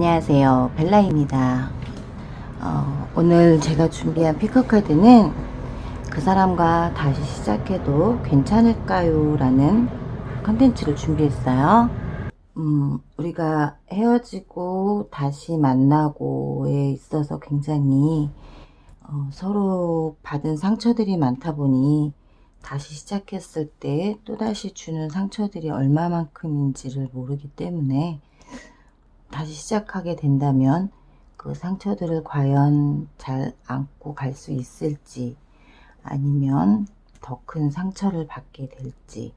안녕하세요, 벨라입니다. 오늘 제가 준비한 피크 카드는 그 사람과 다시 시작해도 괜찮을까요? 라는 컨텐츠를 준비했어요. 우리가 헤어지고 다시 만나고에 있어서 굉장히 서로 받은 상처들이 많다 보니 다시 시작했을 때 또다시 주는 상처들이 얼마만큼인지를 모르기 때문에 다시 시작하게 된다면 그 상처들을 과연 잘 안고 갈 수 있을지, 아니면 더 큰 상처를 받게 될지,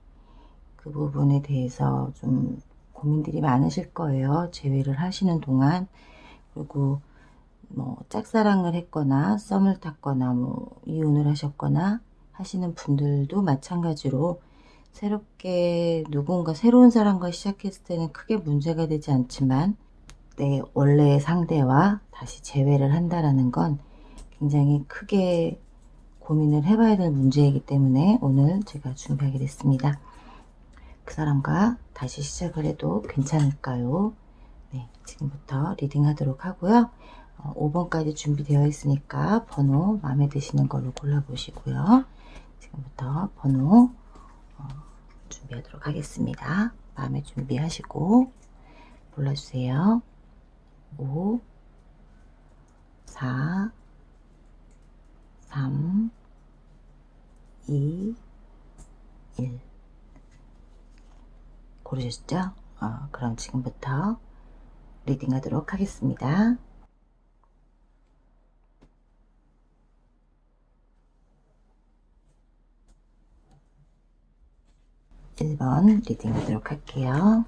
그 부분에 대해서 좀 고민들이 많으실 거예요. 재회를 하시는 동안. 그리고 뭐 짝사랑을 했거나 썸을 탔거나 뭐 이혼을 하셨거나 하시는 분들도 마찬가지로 새롭게 누군가 새로운 사람과 시작했을 때는 크게 문제가 되지 않지만 내 원래의 상대와 다시 재회를 한다라는 건 굉장히 크게 고민을 해봐야 될 문제이기 때문에 오늘 제가 준비하게 됐습니다. 그 사람과 다시 시작을 해도 괜찮을까요? 네, 지금부터 리딩 하도록 하고요. 5번까지 준비되어 있으니까 번호 마음에 드시는 걸로 골라보시고요. 지금부터 번호 준비하도록 하겠습니다. 마음에 준비하시고 골라주세요. 5, 4, 3, 2, 1 고르셨죠? 그럼 지금부터 리딩 하도록 하겠습니다. 1번 리딩 하도록 할게요.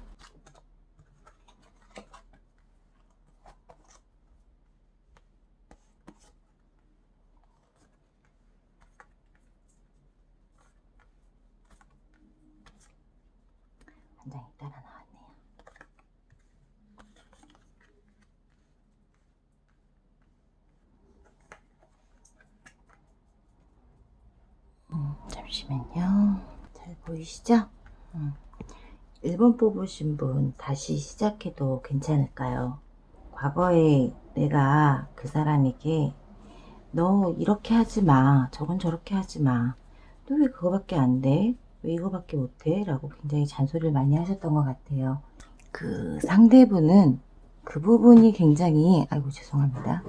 한 장이 따라 나왔네요. 잠시만요. 잘 보이시죠? 1번 뽑으신 분 다시 시작해도 괜찮을까요? 과거에 내가 그 사람에게 너 이렇게 하지 마, 저건 저렇게 하지 마, 너 왜 그거밖에 안 돼? 왜 이거밖에 못해? 라고 굉장히 잔소리를 많이 하셨던 것 같아요. 그 상대분은 그 부분이 굉장히, 아이고 죄송합니다,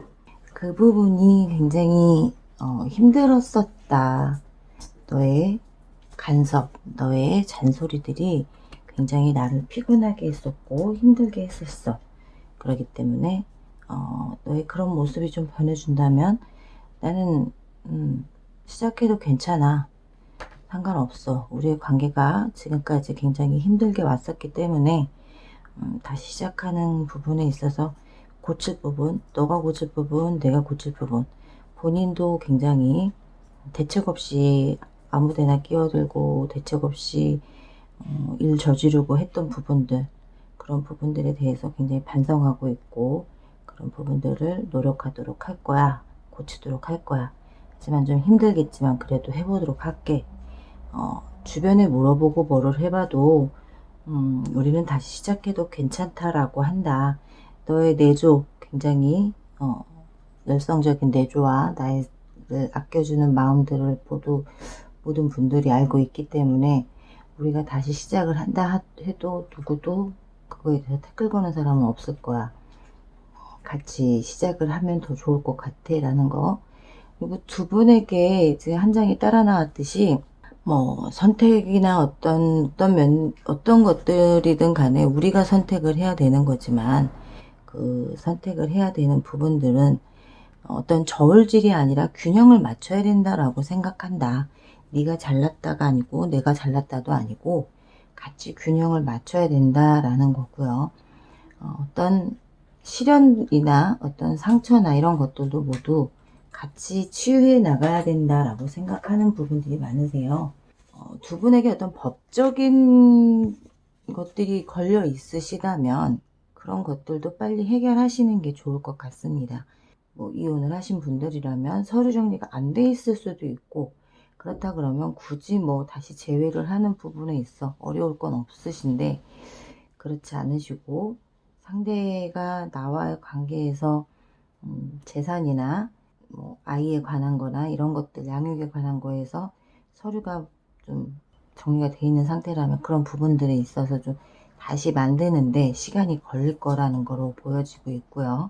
그 부분이 굉장히 힘들었었다. 너의 간섭, 너의 잔소리들이 굉장히 나를 피곤하게 했었고 힘들게 했었어. 그렇기 때문에 너의 그런 모습이 좀 변해준다면 나는 시작해도 괜찮아. 상관없어. 우리의 관계가 지금까지 굉장히 힘들게 왔었기 때문에 다시 시작하는 부분에 있어서 고칠 부분, 너가 고칠 부분, 내가 고칠 부분, 본인도 굉장히 대책 없이 아무데나 끼어들고 대책 없이 일 저지르고 했던 부분들, 그런 부분들에 대해서 굉장히 반성하고 있고 그런 부분들을 노력하도록 할 거야. 고치도록 할 거야. 하지만 좀 힘들겠지만 그래도 해보도록 할게. 주변에 물어보고 뭐를 해봐도 우리는 다시 시작해도 괜찮다라고 한다. 너의 내조, 굉장히 열성적인 내조와 나를 아껴주는 마음들을 모든 분들이 알고 있기 때문에 우리가 다시 시작을 한다 해도 누구도 그거에 대해서 태클 거는 사람은 없을 거야. 같이 시작을 하면 더 좋을 것 같아 라는 거. 그리고 두 분에게 이제 한 장이 따라 나왔듯이 뭐 선택이나 어떤 것들이든 간에 우리가 선택을 해야 되는 거지만 그 선택을 해야 되는 부분들은 어떤 저울질이 아니라 균형을 맞춰야 된다라고 생각한다. 네가 잘났다가 아니고 내가 잘났다도 아니고 같이 균형을 맞춰야 된다라는 거고요. 어떤 시련이나 어떤 상처나 이런 것들도 모두 같이 치유해 나가야 된다라고 생각하는 부분들이 많으세요. 두 분에게 어떤 법적인 것들이 걸려 있으시다면 그런 것들도 빨리 해결하시는 게 좋을 것 같습니다. 뭐 이혼을 하신 분들이라면 서류 정리가 안 돼 있을 수도 있고, 그렇다 그러면 굳이 뭐 다시 재회를 하는 부분에 있어 어려울 건 없으신데 그렇지 않으시고 상대가 나와의 관계에서 재산이나 뭐 아이에 관한 거나 이런 것들, 양육에 관한 거에서 서류가 좀 정리가 돼 있는 상태라면 그런 부분들에 있어서 좀 다시 만드는데 시간이 걸릴 거라는 거로 보여지고 있고요.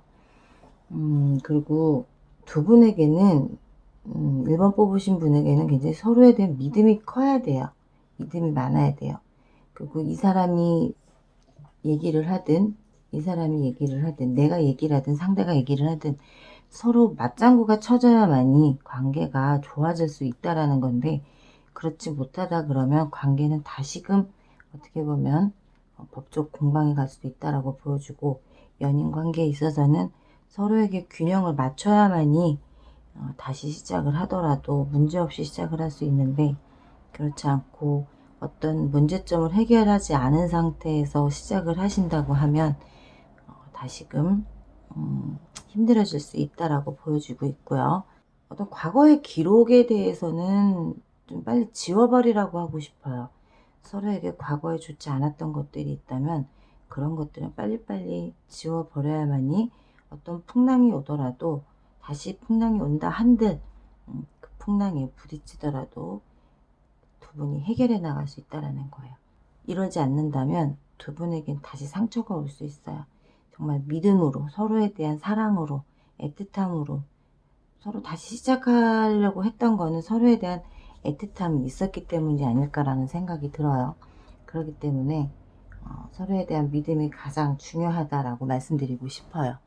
그리고 두 분에게는 1번 뽑으신 분에게는 굉장히 서로에 대한 믿음이 커야 돼요. 믿음이 많아야 돼요. 그리고 이 사람이 얘기를 하든 이 사람이 얘기를 하든 내가 얘기를 하든 상대가 얘기를 하든 서로 맞장구가 쳐져야만이 관계가 좋아질 수 있다라는 건데, 그렇지 못하다 그러면 관계는 다시금 어떻게 보면 법적 공방에 갈 수도 있다라고 보여주고, 연인 관계에 있어서는 서로에게 균형을 맞춰야만이 다시 시작을 하더라도 문제없이 시작을 할 수 있는데, 그렇지 않고 어떤 문제점을 해결하지 않은 상태에서 시작을 하신다고 하면 다시금 힘들어질 수 있다라고 보여지고 있고요. 어떤 과거의 기록에 대해서는 좀 빨리 지워버리라고 하고 싶어요. 서로에게 과거에 좋지 않았던 것들이 있다면 그런 것들은 빨리빨리 지워버려야만이 어떤 풍랑이 오더라도, 다시 풍랑이 온다 한들 그 풍랑에 부딪히더라도 두 분이 해결해 나갈 수 있다는 거예요. 이러지 않는다면 두 분에겐 다시 상처가 올 수 있어요. 정말 믿음으로, 서로에 대한 사랑으로, 애틋함으로 서로 다시 시작하려고 했던 거는 서로에 대한 애틋함이 있었기 때문이 아닐까라는 생각이 들어요. 그렇기 때문에 서로에 대한 믿음이 가장 중요하다라고 말씀드리고 싶어요.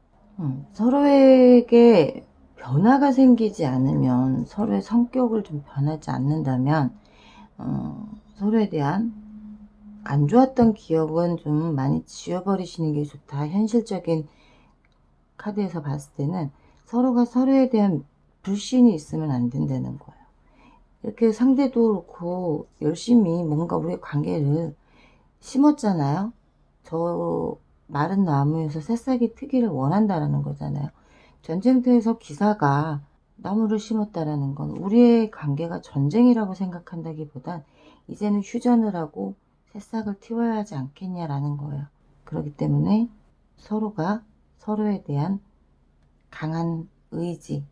서로에게 변화가 생기지 않으면, 서로의 성격을 좀 변하지 않는다면 서로에 대한 안 좋았던 기억은 좀 많이 지워버리시는 게 좋다. 현실적인 카드에서 봤을 때는 서로가 서로에 대한 불신이 있으면 안 된다는 거예요. 이렇게 상대도 그렇고 열심히 뭔가 우리의 관계를 심었잖아요. 저 마른 나무에서 새싹이 트기를 원한다라는 거잖아요. 전쟁터에서 기사가 나무를 심었다라는 건 우리의 관계가 전쟁이라고 생각한다기보단 이제는 휴전을 하고 새싹을 틔워야 하지 않겠냐라는 거예요. 그렇기 때문에 서로가 서로에 대한 강한 의지,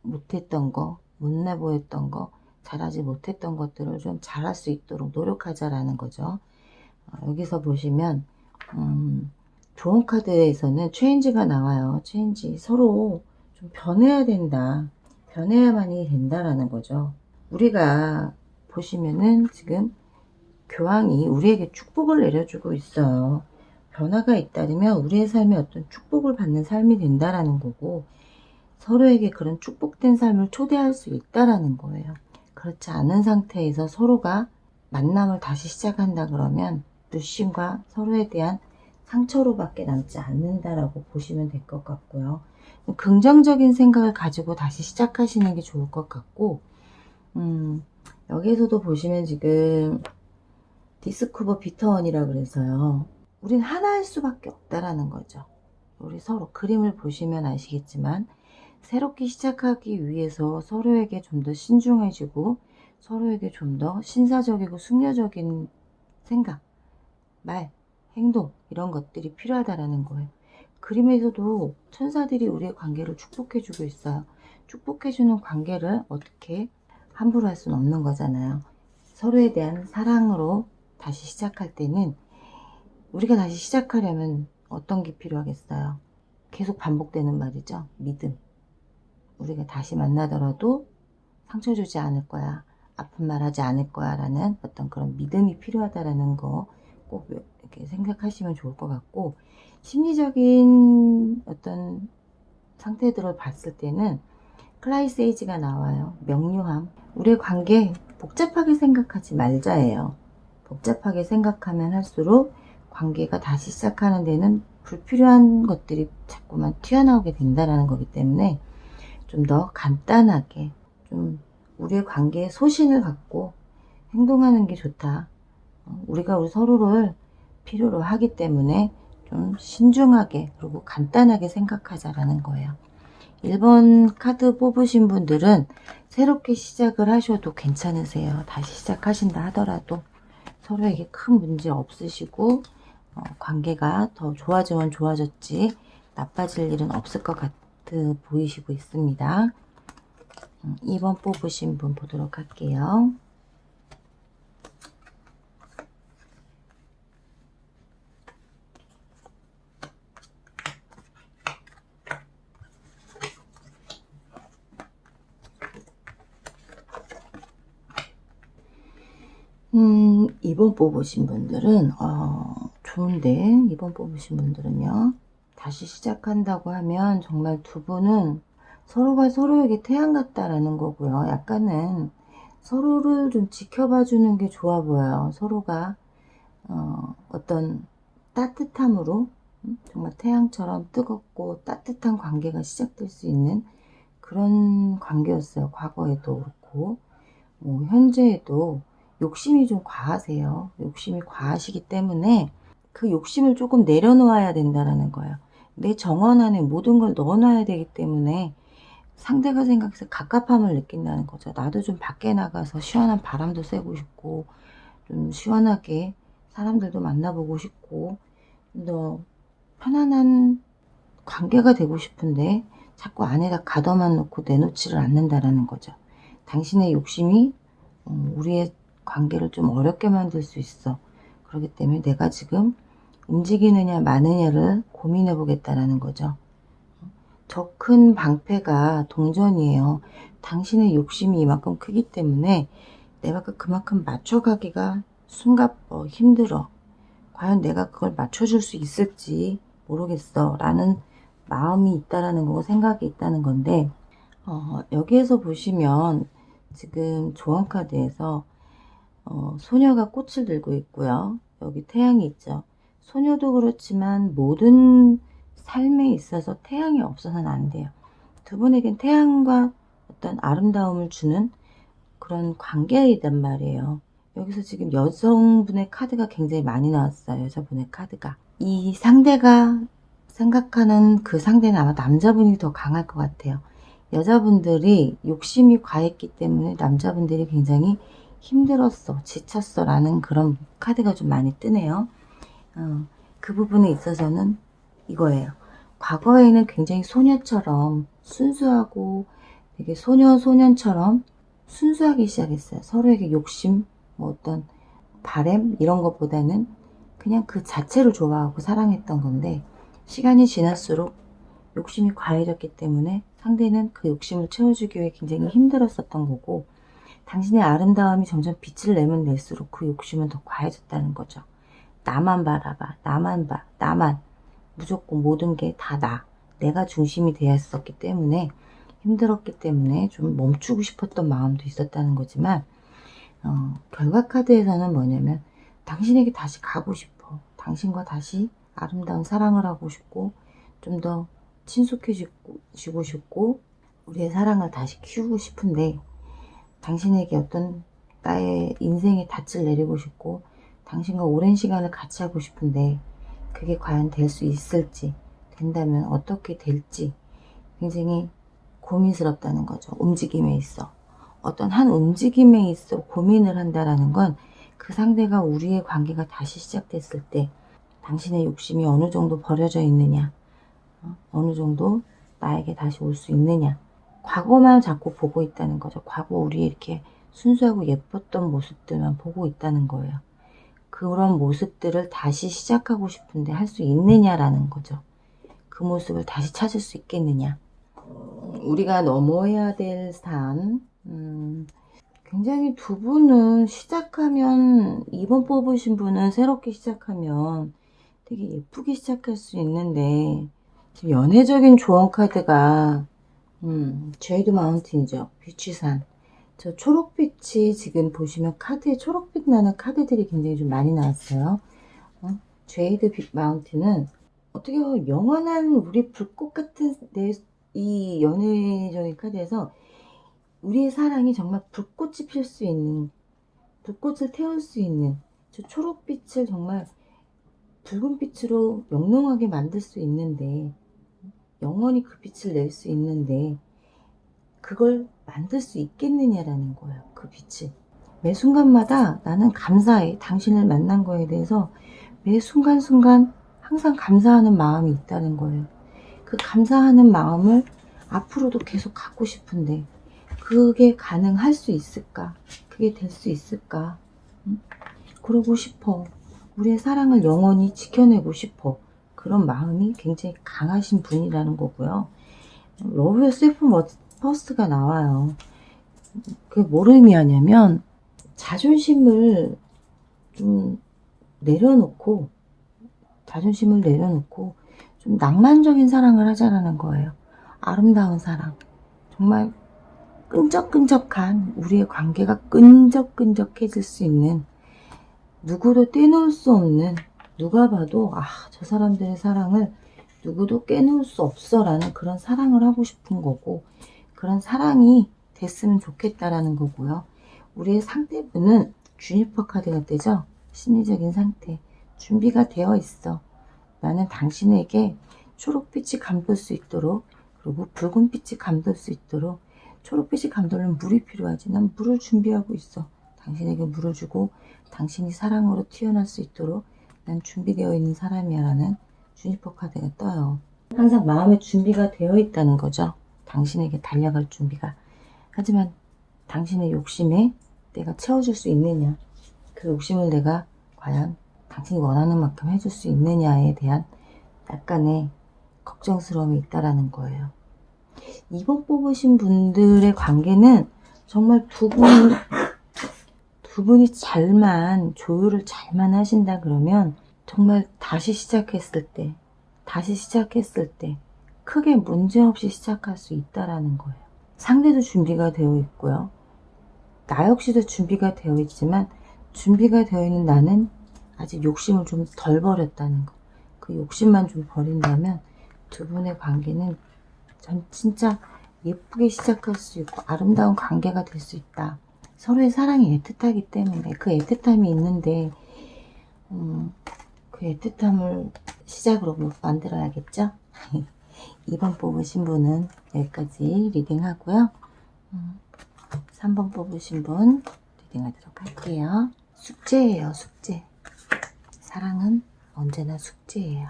못했던 거, 못내 보였던 거, 잘하지 못했던 것들을 좀 잘할 수 있도록 노력하자라는 거죠. 여기서 보시면 좋은 카드에서는 체인지가 나와요. 체인지. 서로 좀 변해야 된다. 변해야만이 된다라는 거죠. 우리가 보시면은 지금 교황이 우리에게 축복을 내려주고 있어요. 변화가 잇따르면 우리의 삶에 어떤 축복을 받는 삶이 된다라는 거고, 서로에게 그런 축복된 삶을 초대할 수 있다라는 거예요. 그렇지 않은 상태에서 서로가 만남을 다시 시작한다 그러면 불신과 서로에 대한 상처로밖에 남지 않는다라고 보시면 될 것 같고요. 긍정적인 생각을 가지고 다시 시작하시는 게 좋을 것 같고, 여기에서도 보시면 지금 디스쿠버 비터원이라 그래서요. 우린 하나일 수밖에 없다라는 거죠. 우리 서로 그림을 보시면 아시겠지만 새롭게 시작하기 위해서 서로에게 좀 더 신중해지고 서로에게 좀 더 신사적이고 숙려적인 생각, 말, 행동 이런 것들이 필요하다라는 거예요. 그림에서도 천사들이 우리의 관계를 축복해주고 있어요. 축복해주는 관계를 어떻게 함부로 할 수는 없는 거잖아요. 서로에 대한 사랑으로 다시 시작할 때는, 우리가 다시 시작하려면 어떤 게 필요하겠어요? 계속 반복되는 말이죠. 믿음. 우리가 다시 만나더라도 상처 주지 않을 거야, 아픈 말 하지 않을 거야 라는 어떤 그런 믿음이 필요하다라는 거 꼭 이렇게 생각하시면 좋을 것 같고, 심리적인 어떤 상태들을 봤을 때는 클라이세이지가 나와요. 명료함. 우리의 관계 복잡하게 생각하지 말자예요. 복잡하게 생각하면 할수록 관계가 다시 시작하는 데는 불필요한 것들이 자꾸만 튀어나오게 된다는 거기 때문에 좀 더 간단하게, 좀 우리의 관계에 소신을 갖고 행동하는 게 좋다. 우리가 우리 서로를 필요로 하기 때문에 좀 신중하게 그리고 간단하게 생각하자라는 거예요. 1번 카드 뽑으신 분들은 새롭게 시작을 하셔도 괜찮으세요. 다시 시작하신다 하더라도 서로에게 큰 문제 없으시고 관계가 더 좋아지면 좋아졌지 나빠질 일은 없을 것 같아 보이시고 있습니다. 2번 뽑으신 분 보도록 할게요. 음, 2번 뽑으신 분들은 좋은데 2번 뽑으신 분들은요, 다시 시작한다고 하면 정말 두 분은 서로가 서로에게 태양 같다라는 거고요. 약간은 서로를 좀 지켜봐 주는 게 좋아 보여요. 서로가 어떤 따뜻함으로 정말 태양처럼 뜨겁고 따뜻한 관계가 시작될 수 있는 그런 관계였어요. 과거에도 그렇고 현재에도 욕심이 좀 과하세요. 욕심이 과하시기 때문에 그 욕심을 조금 내려놓아야 된다는 거예요. 내 정원 안에 모든 걸 넣어놔야 되기 때문에 상대가 생각해서 갑갑함을 느낀다는 거죠. 나도 좀 밖에 나가서 시원한 바람도 쐬고 싶고 좀 시원하게 사람들도 만나보고 싶고 좀 더 편안한 관계가 되고 싶은데 자꾸 안에다 가둬만 놓고 내놓지를 않는다라는 거죠. 당신의 욕심이 우리의 관계를 좀 어렵게 만들 수 있어. 그렇기 때문에 내가 지금 움직이느냐 마느냐를 고민해 보겠다라는 거죠. 저 큰 방패가 동전이에요. 당신의 욕심이 이만큼 크기 때문에 내가 그만큼 맞춰가기가 힘들어. 과연 내가 그걸 맞춰줄 수 있을지 모르겠어 라는 마음이 있다라는 거고 생각이 있다는 건데, 여기에서 보시면 지금 조언카드에서 소녀가 꽃을 들고 있고요. 여기 태양이 있죠. 소녀도 그렇지만 모든 삶에 있어서 태양이 없어서는 안 돼요. 두 분에겐 태양과 어떤 아름다움을 주는 그런 관계이단 말이에요. 여기서 지금 여성분의 카드가 굉장히 많이 나왔어요. 여자분의 카드가. 이 상대가 생각하는 그 상대는 아마 남자분이 더 강할 것 같아요. 여자분들이 욕심이 과했기 때문에 남자분들이 굉장히 힘들었어, 지쳤어 라는 그런 카드가 좀 많이 뜨네요. 그 부분에 있어서는 이거예요. 과거에는 굉장히 소녀처럼 순수하고 되게 소년처럼 순수하게 시작했어요. 서로에게 욕심, 어떤 바램 이런 것보다는 그냥 그 자체를 좋아하고 사랑했던 건데, 시간이 지날수록 욕심이 과해졌기 때문에 상대는 그 욕심을 채워주기 위해 굉장히 힘들었었던 거고, 당신의 아름다움이 점점 빛을 내면 낼수록 그 욕심은 더 과해졌다는 거죠. 나만 바라봐, 나만 봐, 나만, 무조건 모든 게 다 내가 중심이 되었었기 때문에 힘들었기 때문에 좀 멈추고 싶었던 마음도 있었다는 거지만, 결과 카드에서는 뭐냐면 당신에게 다시 가고 싶어. 당신과 다시 아름다운 사랑을 하고 싶고 좀 더 친숙해지고 싶고 우리의 사랑을 다시 키우고 싶은데, 당신에게 어떤 나의 인생의 닻을 내리고 싶고 당신과 오랜 시간을 같이 하고 싶은데 그게 과연 될 수 있을지, 된다면 어떻게 될지 굉장히 고민스럽다는 거죠. 움직임에 있어. 어떤 한 움직임에 있어 고민을 한다라는 건 그 상대가 우리의 관계가 다시 시작됐을 때 당신의 욕심이 어느 정도 버려져 있느냐, 어느 정도 나에게 다시 올 수 있느냐, 과거만 자꾸 보고 있다는 거죠. 과거 우리 이렇게 순수하고 예뻤던 모습들만 보고 있다는 거예요. 그런 모습들을 다시 시작하고 싶은데 할 수 있느냐라는 거죠. 그 모습을 다시 찾을 수 있겠느냐. 우리가 넘어야 될 산, 굉장히 두 분은 시작하면, 2번 뽑으신 분은 새롭게 시작하면 되게 예쁘게 시작할 수 있는데, 지금 연애적인 조언 카드가 제이드 마운틴이죠. 비취산. 저 초록빛이 지금 보시면 카드에 초록빛 나는 카드들이 굉장히 좀 많이 나왔어요. 제이드 마운틴은 어떻게 보면 영원한 우리 불꽃 같은 이 연애적인 카드에서 우리의 사랑이 정말 불꽃이 필 수 있는, 불꽃을 태울 수 있는 저 초록빛을 정말 붉은 빛으로 영롱하게 만들 수 있는데, 영원히 그 빛을 낼 수 있는데 그걸 만들 수 있겠느냐라는 거예요. 그 빛을 매 순간마다 나는 감사해. 당신을 만난 거에 대해서 매 순간순간 항상 감사하는 마음이 있다는 거예요. 그 감사하는 마음을 앞으로도 계속 갖고 싶은데 그게 가능할 수 있을까? 그게 될 수 있을까? 그러고 싶어. 우리의 사랑을 영원히 지켜내고 싶어. 그런 마음이 굉장히 강하신 분이라는 거고요. 러브 yourself first가 나와요. 그게 뭘 의미하냐면 자존심을 좀 내려놓고 좀 낭만적인 사랑을 하자라는 거예요. 아름다운 사랑. 정말 끈적끈적한 우리의 관계가 끈적끈적해질 수 있는, 누구도 떼놓을 수 없는, 누가 봐도 저 사람들의 사랑을 누구도 깨놓을 수 없어 라는 그런 사랑을 하고 싶은 거고, 그런 사랑이 됐으면 좋겠다라는 거고요. 우리의 상대분은 주니퍼 카드가 되죠. 심리적인 상태. 준비가 되어 있어. 나는 당신에게 초록빛이 감돌 수 있도록, 그리고 붉은빛이 감돌 수 있도록. 초록빛이 감돌려면 물이 필요하지. 난 물을 준비하고 있어. 당신에게 물을 주고 당신이 사랑으로 튀어날 수 있도록 난 준비되어 있는 사람이야 라는 주니퍼 카드가 떠요. 항상 마음의 준비가 되어 있다는 거죠. 당신에게 달려갈 준비가. 하지만 당신의 욕심에 내가 채워줄 수 있느냐, 그 욕심을 내가 과연 당신이 원하는 만큼 해줄 수 있느냐에 대한 약간의 걱정스러움이 있다라는 거예요. 2번 뽑으신 분들의 관계는 정말 두 분이 조율을 잘만 하신다 그러면 정말 다시 시작했을 때 크게 문제없이 시작할 수 있다라는 거예요. 상대도 준비가 되어 있고요. 나 역시도 준비가 되어 있지만 준비가 되어 있는 나는 아직 욕심을 좀 덜 버렸다는 거. 그 욕심만 좀 버린다면 두 분의 관계는 전 진짜 예쁘게 시작할 수 있고 아름다운 관계가 될 수 있다. 서로의 사랑이 애틋하기 때문에 그 애틋함이 있는데 그 애틋함을 시작으로 만들어야겠죠? 2번 뽑으신 분은 여기까지 리딩하고요. 3번 뽑으신 분 리딩하도록 할게요. 숙제예요, 숙제. 사랑은 언제나 숙제예요.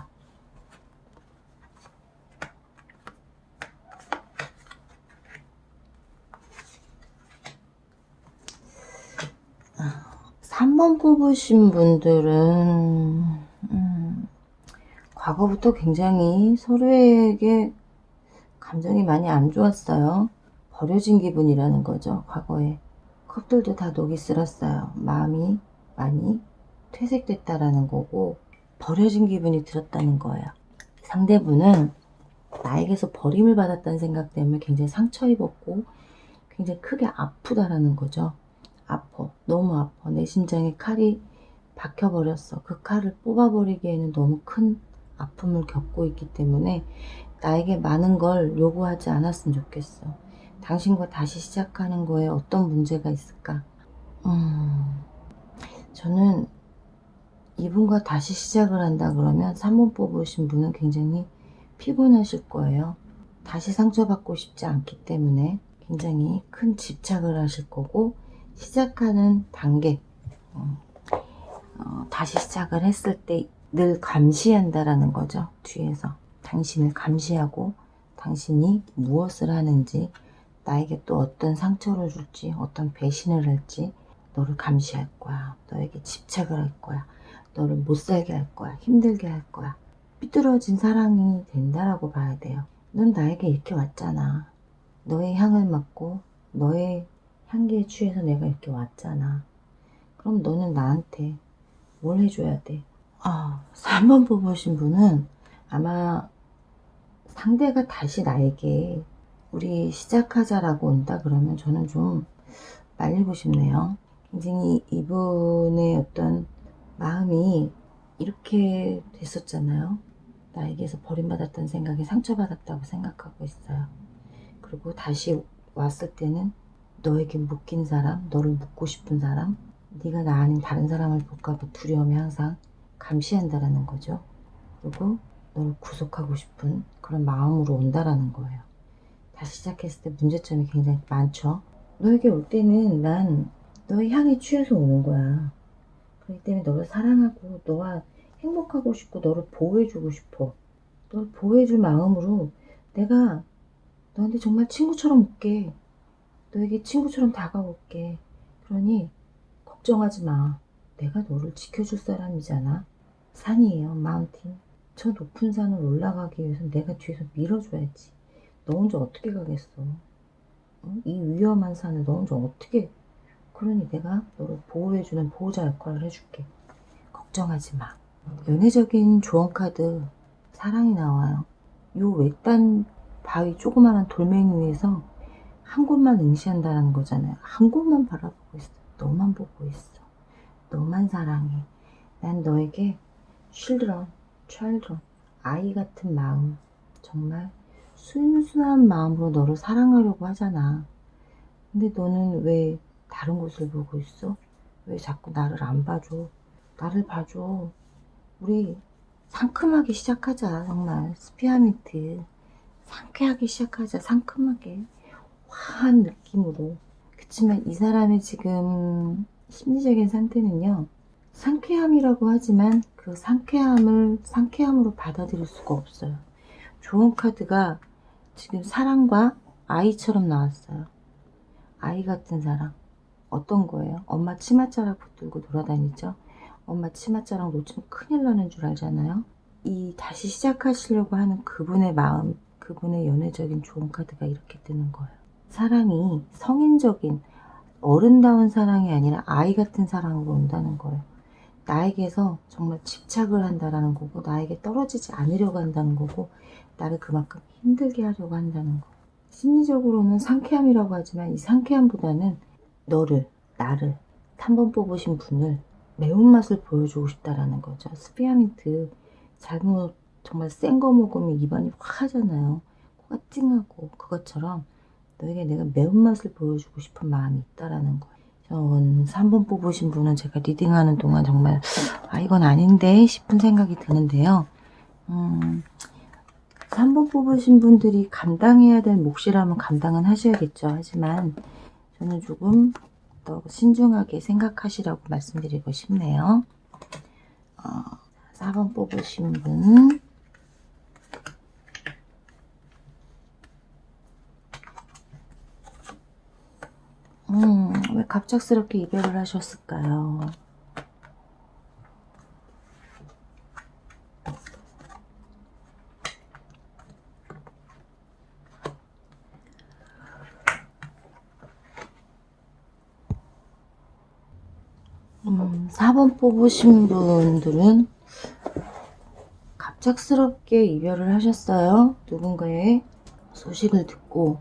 아, 3번 뽑으신 분들은 과거부터 굉장히 서로에게 감정이 많이 안 좋았어요. 버려진 기분이라는 거죠. 과거에 컵들도 다 녹이 슬었어요. 마음이 많이 퇴색됐다라는 거고 버려진 기분이 들었다는 거예요. 상대분은 나에게서 버림을 받았다는 생각 때문에 굉장히 상처 입었고 굉장히 크게 아프다라는 거죠. 아파. 너무 아파. 내 심장에 칼이 박혀버렸어. 그 칼을 뽑아버리기에는 너무 큰 아픔을 겪고 있기 때문에 나에게 많은 걸 요구하지 않았으면 좋겠어. 당신과 다시 시작하는 거에 어떤 문제가 있을까? 저는 이분과 다시 시작을 한다 그러면 3번 뽑으신 분은 굉장히 피곤하실 거예요. 다시 상처받고 싶지 않기 때문에 굉장히 큰 집착을 하실 거고, 시작하는 단계, 다시 시작을 했을 때 늘 감시한다라는 거죠. 뒤에서 당신을 감시하고 당신이 무엇을 하는지, 나에게 또 어떤 상처를 줄지, 어떤 배신을 할지 너를 감시할 거야. 너에게 집착을 할 거야. 너를 못살게 할 거야. 힘들게 할 거야. 삐뚤어진 사랑이 된다라고 봐야 돼요. 넌 나에게 이렇게 왔잖아. 너의 향을 맡고 너의 향기에 취해서 내가 이렇게 왔잖아. 그럼 너는 나한테 뭘 해줘야 돼? 3번 뽑으신 분은 아마 상대가 다시 나에게 우리 시작하자라고 온다 그러면 저는 좀 말리고 싶네요. 굉장히 이분의 어떤 마음이 이렇게 됐었잖아요. 나에게서 버림받았다는 생각에 상처받았다고 생각하고 있어요. 그리고 다시 왔을 때는 너에게 묶인 사람, 너를 묶고 싶은 사람, 네가 나 아닌 다른 사람을 볼까봐 두려움이 항상 감시한다라는 거죠. 그리고 너를 구속하고 싶은 그런 마음으로 온다라는 거예요. 다시 시작했을 때 문제점이 굉장히 많죠. 너에게 올 때는 난 너의 향에 취해서 오는 거야. 그렇기 때문에 너를 사랑하고 너와 행복하고 싶고 너를 보호해주고 싶어. 너를 보호해줄 마음으로 내가 너한테 정말 친구처럼 올게. 너에게 친구처럼 다가올게. 그러니 걱정하지 마. 내가 너를 지켜줄 사람이잖아. 산이에요, 마운틴. 저 높은 산을 올라가기 위해서 내가 뒤에서 밀어줘야지. 너 혼자 어떻게 가겠어? 어? 이 위험한 산을 너 혼자 어떻게. 그러니 내가 너를 보호해주는 보호자 역할을 해줄게. 걱정하지 마. 연애적인 조언 카드 사랑이 나와요. 요 외딴 바위 조그마한 돌멩이 위에서 한 곳만 응시한다는 거잖아요. 한 곳만 바라보고 있어. 너만 보고 있어. 너만 사랑해. 난 너에게 children, 아이 같은 마음, 정말 순수한 마음으로 너를 사랑하려고 하잖아. 근데 너는 왜 다른 곳을 보고 있어? 왜 자꾸 나를 안 봐줘? 나를 봐줘. 우리 상큼하게 시작하자. 정말 스피아미트 상쾌하게 시작하자. 상큼하게 화한 느낌으로. 그치만 이 사람의 지금 심리적인 상태는요, 상쾌함이라고 하지만 그 상쾌함을 상쾌함으로 받아들일 수가 없어요. 좋은 카드가 지금 사랑과 아이처럼 나왔어요. 아이 같은 사랑. 어떤 거예요? 엄마 치맛자락 붙들고 돌아다니죠. 엄마 치맛자락 놓치면 큰일 나는 줄 알잖아요. 이 다시 시작하시려고 하는 그분의 마음, 그분의 연애적인 좋은 카드가 이렇게 뜨는 거예요. 사랑이 성인적인 어른다운 사랑이 아니라 아이 같은 사랑으로 온다는 거예요. 나에게서 정말 집착을 한다라는 거고, 나에게 떨어지지 않으려고 한다는 거고, 나를 그만큼 힘들게 하려고 한다는 거. 심리적으로는 상쾌함이라고 하지만 이 상쾌함보다는 너를, 나를, 한 번 뽑으신 분을 매운맛을 보여주고 싶다라는 거죠. 스피아민트 잘못 정말 센 거 먹으면 입안이 확 하잖아요. 코가 찡하고. 그것처럼 너에게 내가 매운맛을 보여주고 싶은 마음이 있다라는 거예요. 3번 뽑으신 분은 제가 리딩하는 동안 정말 이건 아닌데 싶은 생각이 드는데요. 3번 뽑으신 분들이 감당해야 될 몫이라면 감당은 하셔야겠죠. 하지만 저는 조금 더 신중하게 생각하시라고 말씀드리고 싶네요. 4번 뽑으신 분, 왜 갑작스럽게 이별을 하셨을까요? 음, 4번 뽑으신 분들은 갑작스럽게 이별을 하셨어요. 누군가의 소식을 듣고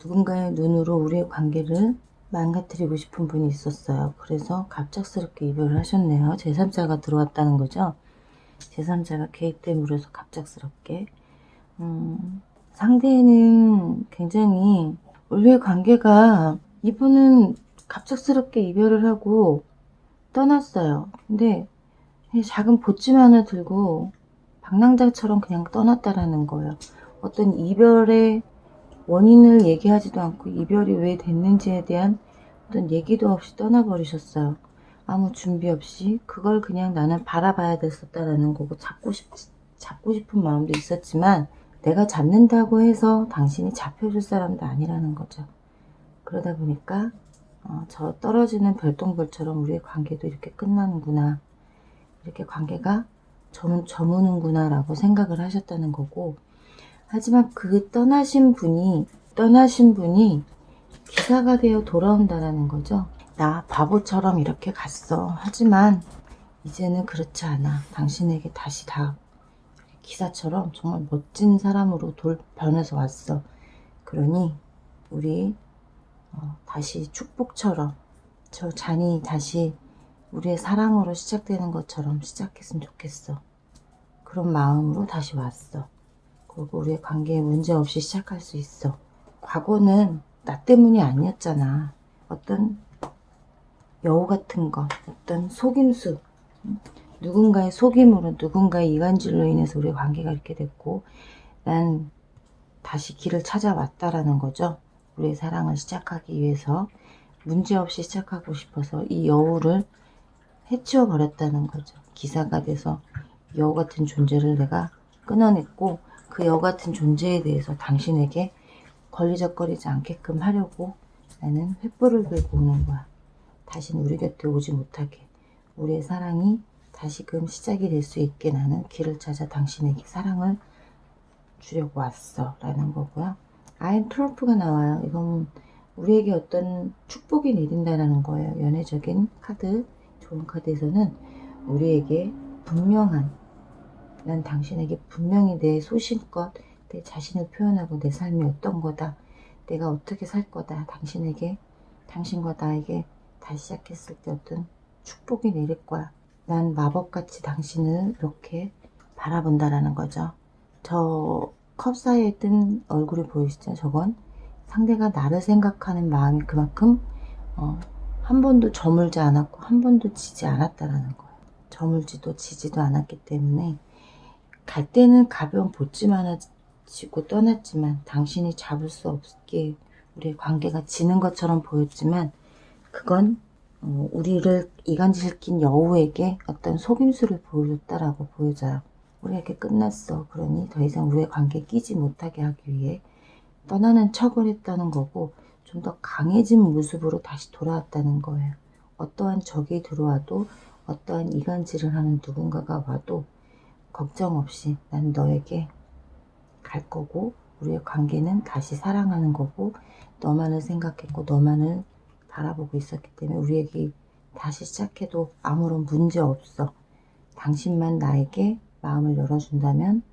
누군가의 눈으로 우리의 관계를 망가뜨리고 싶은 분이 있었어요. 그래서 갑작스럽게 이별을 하셨네요. 제3자가 들어왔다는 거죠. 제3자가 개입됨으로 해서 갑작스럽게. 상대는 굉장히 우리의 관계가, 이분은 갑작스럽게 이별을 하고 떠났어요. 근데 작은 보찜 하나 들고 방랑자처럼 그냥 떠났다라는 거예요. 어떤 이별의 원인을 얘기하지도 않고 이별이 왜 됐는지에 대한 어떤 얘기도 없이 떠나버리셨어요. 아무 준비 없이. 그걸 그냥 나는 바라봐야 됐었다라는 거고, 잡고 싶은 마음도 있었지만 내가 잡는다고 해서 당신이 잡혀줄 사람도 아니라는 거죠. 그러다 보니까 저 떨어지는 별똥별처럼 우리의 관계도 이렇게 끝나는구나, 이렇게 관계가 저무는구나 라고 생각을 하셨다는 거고, 하지만 그 떠나신 분이 기사가 되어 돌아온다라는 거죠. 나 바보처럼 이렇게 갔어. 하지만 이제는 그렇지 않아. 당신에게 다시 다 기사처럼 정말 멋진 사람으로 변해서 왔어. 그러니 우리 다시 축복처럼 저 잔이 다시 우리의 사랑으로 시작되는 것처럼 시작했으면 좋겠어. 그런 마음으로 다시 왔어. 그리고 우리의 관계에 문제없이 시작할 수 있어. 과거는 나 때문이 아니었잖아. 어떤 여우 같은 거, 어떤 속임수, 누군가의 속임으로, 누군가의 이간질로 인해서 우리의 관계가 이렇게 됐고, 난 다시 길을 찾아왔다라는 거죠. 우리의 사랑을 시작하기 위해서 문제없이 시작하고 싶어서 이 여우를 해치워 버렸다는 거죠. 기사가 돼서 여우 같은 존재를 내가 끊어냈고 그 여우 같은 존재에 대해서 당신에게 걸리적거리지 않게끔 하려고 나는 횃불을 들고 오는 거야. 다시는 우리 곁에 오지 못하게, 우리의 사랑이 다시금 시작이 될 수 있게 나는 길을 찾아 당신에게 사랑을 주려고 왔어 라는 거고요. 아임 트럼프가 나와요. 이건 우리에게 어떤 축복이 내린다라는 거예요. 연애적인 카드, 좋은 카드에서는 우리에게 분명한, 난 당신에게 분명히 내 소신껏 내 자신을 표현하고 내 삶이 어떤 거다, 내가 어떻게 살 거다, 당신에게, 당신과 나에게 다시 시작했을 때 어떤 축복이 내릴 거야. 난 마법같이 당신을 이렇게 바라본다라는 거죠. 저 컵 사이에 뜬 얼굴이 보이시죠? 저건 상대가 나를 생각하는 마음이 그만큼 한 번도 저물지 않았고 한 번도 지지 않았다라는 거예요. 저물지도 지지도 않았기 때문에 갈 때는 가벼운 보찜 하나 지고 떠났지만 당신이 잡을 수 없게 우리의 관계가 지는 것처럼 보였지만 그건 우리를 이간질낀 여우에게 어떤 속임수를 보여줬다라고 보여져요. 우리에게 끝났어. 그러니 더 이상 우리의 관계에 끼지 못하게 하기 위해 떠나는 척을 했다는 거고 좀 더 강해진 모습으로 다시 돌아왔다는 거예요. 어떠한 적이 들어와도 어떠한 이간질을 하는 누군가가 와도 걱정 없이 난 너에게 갈 거고 우리의 관계는 다시 사랑하는 거고 너만을 생각했고 너만을 바라보고 있었기 때문에 우리에게 다시 시작해도 아무런 문제 없어. 당신만 나에게 마음을 열어준다면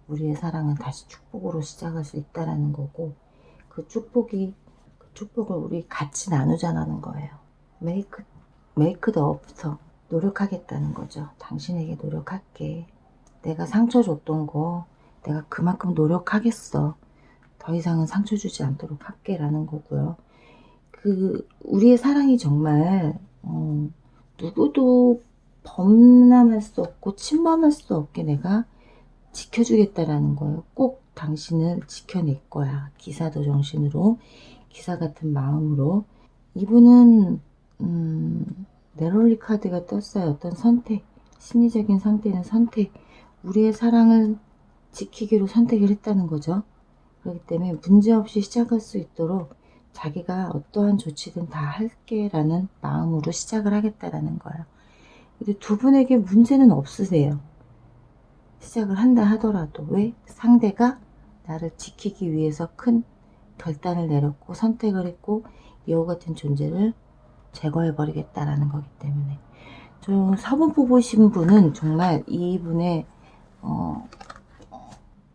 우리의 사랑은 다시 축복으로 시작할 수 있다라는 거고 그 축복을 우리 같이 나누자라는 거예요. make the offer. 노력하겠다는 거죠. 당신에게 노력할게. 내가 상처 줬던 거 내가 그만큼 노력하겠어. 더 이상은 상처 주지 않도록 할게 라는 거고요. 우리의 사랑이 정말 누구도 범람할 수 없고 침범할 수 없게 내가 지켜주겠다라는 거예요. 꼭 당신을 지켜낼 거야. 기사도 정신으로, 기사 같은 마음으로. 이분은 네롤리 카드가 떴어요. 어떤 선택, 심리적인 상태는 선택, 우리의 사랑을 지키기로 선택을 했다는 거죠. 그렇기 때문에 문제없이 시작할 수 있도록 자기가 어떠한 조치든 다 할게 라는 마음으로 시작을 하겠다라는 거예요. 근데 두 분에게 문제는 없으세요. 시작을 한다 하더라도. 왜? 상대가 나를 지키기 위해서 큰 결단을 내렸고 선택을 했고 여우 같은 존재를 제거해버리겠다라는 거기 때문에 좀 4번 뽑으신 분은 정말 이분의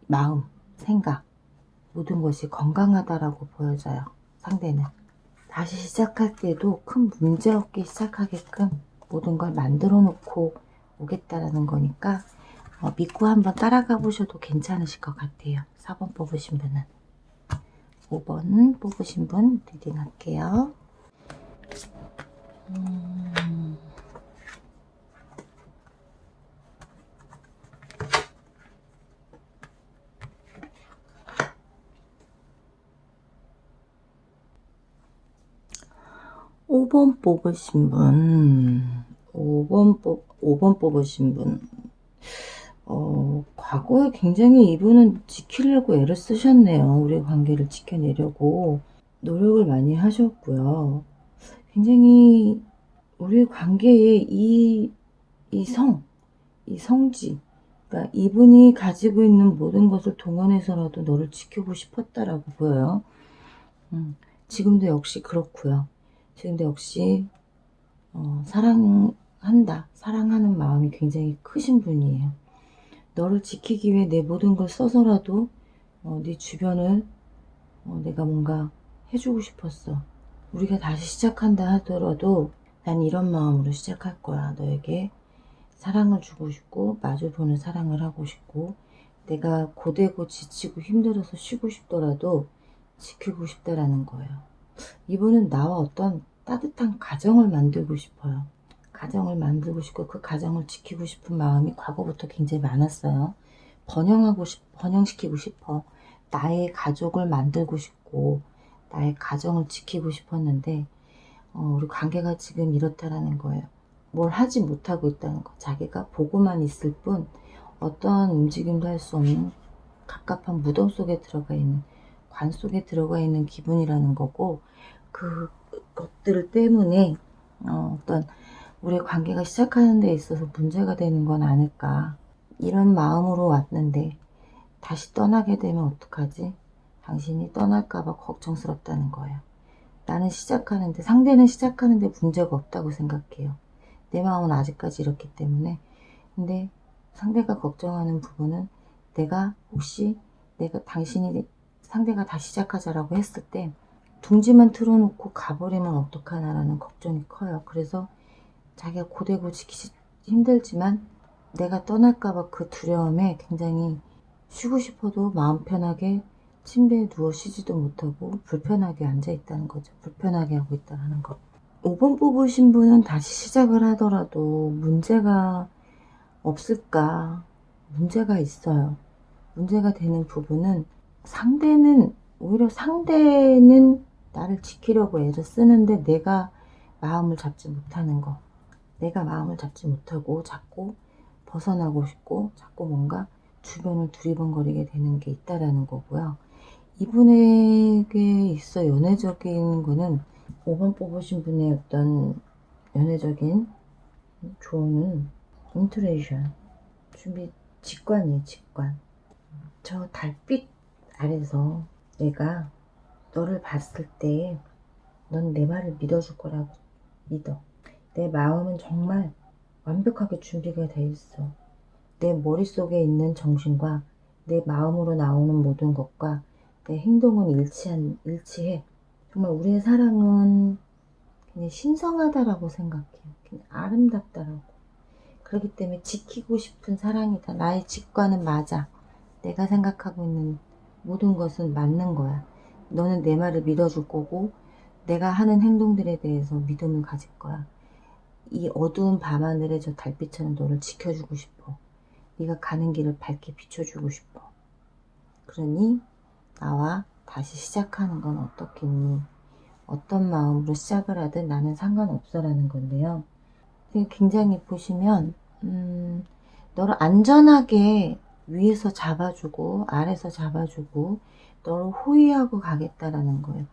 마음, 생각 모든 것이 건강하다라고 보여져요. 상대는 다시 시작할 때도 큰 문제 없게 시작하게끔 모든 걸 만들어 놓고 오겠다라는 거니까 믿고 한번 따라가 보셔도 괜찮으실 것 같아요. 4번 뽑으신 분은. 5번 뽑으신 분 리딩 할게요. 5번 뽑으신 분, 5번 뽑으신 분, 과거에 굉장히 이분은 지키려고 애를 쓰셨네요. 우리의 관계를 지켜내려고 노력을 많이 하셨고요. 굉장히 우리의 관계에 이 성지, 그러니까 이분이 가지고 있는 모든 것을 동원해서라도 너를 지키고 싶었다라고 보여요. 지금도 역시 그렇고요. 지금도 역시 사랑하는 마음이 굉장히 크신 분이에요. 너를 지키기 위해 내 모든 걸 써서라도 네 주변을 내가 뭔가 해주고 싶었어. 우리가 다시 시작한다 하더라도 난 이런 마음으로 시작할 거야. 너에게 사랑을 주고 싶고 마주보는 사랑을 하고 싶고 내가 고되고 지치고 힘들어서 쉬고 싶더라도 지키고 싶다라는 거예요. 이분은 나와 어떤 따뜻한 가정을 만들고 싶어요. 가정을 만들고 싶고 그 가정을 지키고 싶은 마음이 과거부터 굉장히 많았어요. 번영시키고 싶어. 나의 가족을 만들고 싶고 나의 가정을 지키고 싶었는데 우리 관계가 지금 이렇다라는 거예요. 뭘 하지 못하고 있다는 거. 자기가 보고만 있을 뿐 어떠한 움직임도 할 수 없는 갑갑한 무덤 속에 들어가 있는, 관 속에 들어가 있는 기분이라는 거고, 그것들 때문에 어떤 우리의 관계가 시작하는 데 있어서 문제가 되는 건 아닐까. 이런 마음으로 왔는데 다시 떠나게 되면 어떡하지? 당신이 떠날까봐 걱정스럽다는 거예요. 나는 시작하는데, 상대는 시작하는데 문제가 없다고 생각해요. 내 마음은 아직까지 이렇기 때문에. 근데 상대가 걱정하는 부분은, 혹시 상대가 다시 시작하자라고 했을 때 둥지만 틀어놓고 가버리면 어떡하나라는 걱정이 커요. 그래서 자기가 고되고 지키기 힘들지만 내가 떠날까봐 그 두려움에 굉장히 쉬고 싶어도 마음 편하게 침대에 누워 쉬지도 못하고 불편하게 앉아있다는 거죠. 불편하게 하고 있다는 거. 5번 뽑으신 분은 다시 시작을 하더라도 문제가 없을까? 문제가 있어요. 문제가 되는 부분은, 오히려 상대는 나를 지키려고 애를 쓰는데 내가 마음을 잡지 못하는 거. 내가 마음을 잡지 못하고 자꾸 벗어나고 싶고 자꾸 뭔가 주변을 두리번거리게 되는 게 있다라는 거고요. 이분에게 있어 연애적인 거는, 5번 뽑으신 분의 어떤 연애적인 조언은 인투레이션, 직관이에요. 직관. 저 달빛 아래서 내가 너를 봤을 때 넌 내 말을 믿어줄 거라고 믿어. 내 마음은 정말 완벽하게 준비가 돼 있어. 내 머릿속에 있는 정신과 내 마음으로 나오는 모든 것과 내 행동은 일치해. 정말 우리의 사랑은 그냥 신성하다라고 생각해요. 그냥 아름답다라고. 그렇기 때문에 지키고 싶은 사랑이다. 나의 직관은 맞아. 내가 생각하고 있는 모든 것은 맞는 거야. 너는 내 말을 믿어줄 거고 내가 하는 행동들에 대해서 믿음을 가질 거야. 이 어두운 밤하늘에 저 달빛처럼 너를 지켜주고 싶어. 네가 가는 길을 밝게 비춰주고 싶어. 그러니 나와 다시 시작하는 건 어떻겠니? 어떤 마음으로 시작을 하든 나는 상관없어라는 건데요. 굉장히 보시면 너를 안전하게 위에서 잡아주고 아래서 잡아주고 너를 호위하고 가겠다라는 거예요.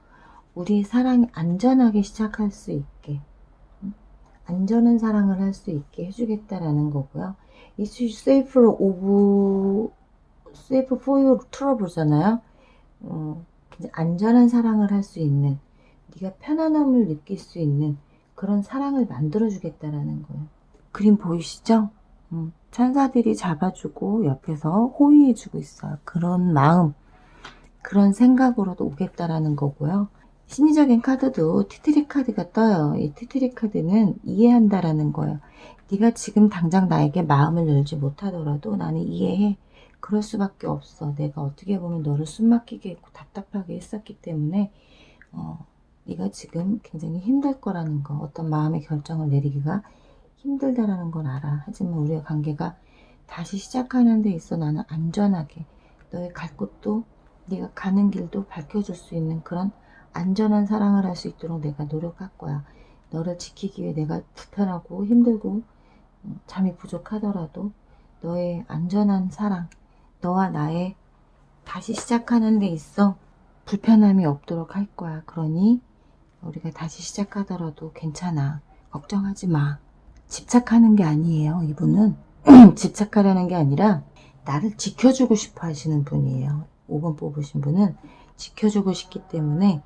우리 사랑이 안전하게 시작할 수 있게, 안전한 사랑을 할 수 있게 해주겠다라는 거고요. It's safe for your trouble잖아요. 안전한 사랑을 할 수 있는, 네가 편안함을 느낄 수 있는 그런 사랑을 만들어주겠다라는 거예요. 그림 보이시죠? 천사들이 잡아주고 옆에서 호위해주고 있어요. 그런 마음, 그런 생각으로도 오겠다라는 거고요. 심리적인 카드도 티트리 카드가 떠요. 이 티트리 카드는 이해한다라는 거예요. 네가 지금 당장 나에게 마음을 열지 못하더라도 나는 이해해. 그럴 수밖에 없어. 내가 어떻게 보면 너를 숨막히게 했고 답답하게 했었기 때문에 네가 지금 굉장히 힘들 거라는 거, 어떤 마음의 결정을 내리기가 힘들다라는 걸 알아. 하지만 우리의 관계가 다시 시작하는 데 있어 나는 안전하게 너의 갈 곳도 네가 가는 길도 밝혀줄 수 있는 그런 안전한 사랑을 할 수 있도록 내가 노력할 거야. 너를 지키기 위해 내가 불편하고 힘들고 잠이 부족하더라도 너의 안전한 사랑, 너와 나의 다시 시작하는 데 있어 불편함이 없도록 할 거야. 그러니 우리가 다시 시작하더라도 괜찮아. 걱정하지 마. 집착하는 게 아니에요. 이분은 집착하려는 게 아니라 나를 지켜주고 싶어 하시는 분이에요. 5번 뽑으신 분은 지켜주고 싶기 때문에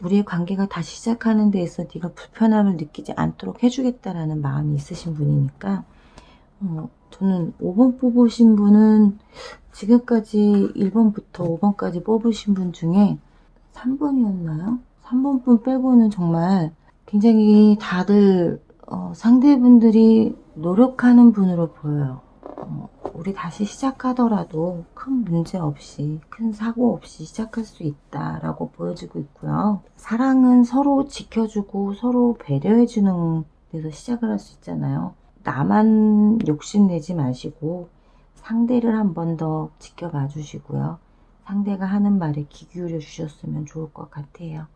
우리의 관계가 다시 시작하는 데에서 네가 불편함을 느끼지 않도록 해주겠다라는 마음이 있으신 분이니까 저는 5번 뽑으신 분은 지금까지 1번부터 5번까지 뽑으신 분 중에 3번이었나요? 3번 분 빼고는 정말 굉장히 다들 상대분들이 노력하는 분으로 보여요. 우리 다시 시작하더라도 큰 문제 없이, 큰 사고 없이 시작할 수 있다라고 보여지고 있고요. 사랑은 서로 지켜주고 서로 배려해주는 데서 시작을 할 수 있잖아요. 나만 욕심내지 마시고 상대를 한 번 더 지켜봐 주시고요. 상대가 하는 말에 귀 기울여 주셨으면 좋을 것 같아요.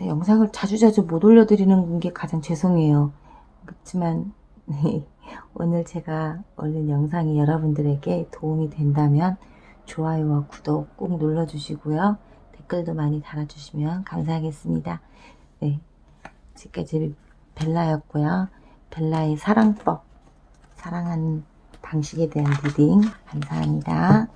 영상을 자주자주 못 올려드리는 게 가장 죄송해요. 그렇지만 오늘 제가 올린 영상이 여러분들에게 도움이 된다면 좋아요와 구독 꼭 눌러주시고요. 댓글도 많이 달아주시면 감사하겠습니다. 네, 지금까지 벨라였고요. 벨라의 사랑법, 사랑하는 방식에 대한 리딩 감사합니다.